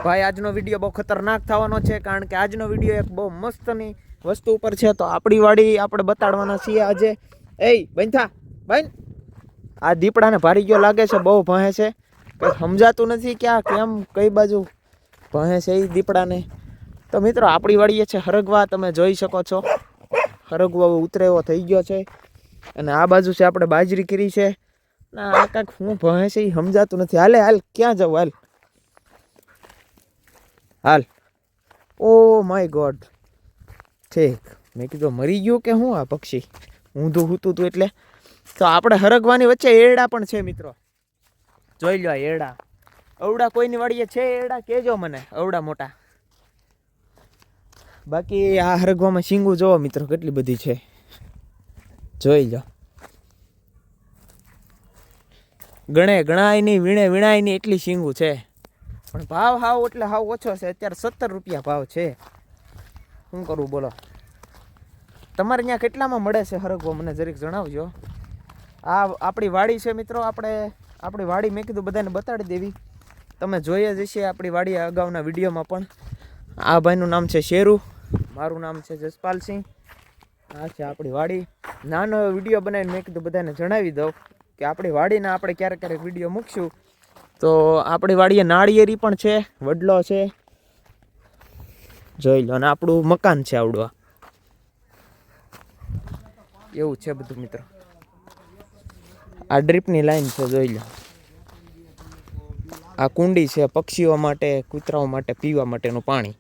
ભાઈ આજનો વિડીયો બહુ ખતરનાક થવાનો છે, કારણ કે આજનો વિડીયો એક બહુ મસ્તની વસ્તુ ઉપર છે. તો આપણી વાડી આપણે બતાડવાના છીએ આજે. એ બંધા બંધ, આ દીપડાને ભારી ગયો લાગે છે, બહુ ભહે છે, કંઈ સમજાતું નથી કે આ કેમ કઈ બાજુ ભહે છે એ દીપડાને. તો મિત્રો આપણી વાડીએ છે હરગવા, તમે જોઈ શકો છો હરગવો ઉતરે એવો થઈ ગયો છે. અને આ બાજુ છે આપણે બાજરી કરી છે. ના આ કાંઈક શું ભહે છે એ સમજાતું નથી. હાલે હાલ, ક્યાં જવું, હાલ હાલ. ઓ માય ગોડ, ઠીક, મેં કીધું મરી ગયું કે શું આ પક્ષી ઊંધું હૂતું હતું એટલે. તો આપણે હરગવાની વચ્ચે એરડા પણ છે મિત્રો, જોઈ લો એરડા. અવડા કોઈની વાડીએ છે એરડા, કહેજો મને અવડા મોટા. બાકી આ હરગવામાં શીંગું જોવો મિત્રો કેટલી બધી છે, જોઈ લો. ગણાય નહીં, વીણાય નહીં એટલી શીંગું છે. પણ ભાવ હાવ એટલે હાવ ઓછો છે. અત્યારે 17 રૂપિયા ભાવ છે. શું કરવું બોલો? તમારે ત્યાં કેટલામાં મળે છે હરગવો, મને જરીક જણાવજો. આ આપણી વાડી છે મિત્રો. આપણી વાડી મેં કીધું બધાને બતાડી દેવી. તમે જોઈએ જ હશે આપણી વાડી અગાઉના વિડીયોમાં પણ. આ ભાઈનું નામ છે શેરુ, મારું નામ છે જસપાલસિંહ. આ છે આપણી વાડી. નાનો વિડીયો બનાવીને મેં કીધું બધાને જણાવી દઉં કે આપણી વાડીના આપણે ક્યારેક વિડીયો મૂકશું. તો આપણી વાડીએ નાળિયેરી પણ છે, વડલો છે, જોઈ લો. અને આપણું મકાન છે આવડું, એવું છે બધું મિત્રો. આ ડ્રીપની લાઈન છે, જોઈ લો. આ કુંડી છે પક્ષીઓ માટે, કૂતરાઓ માટે પીવા માટેનું પાણી.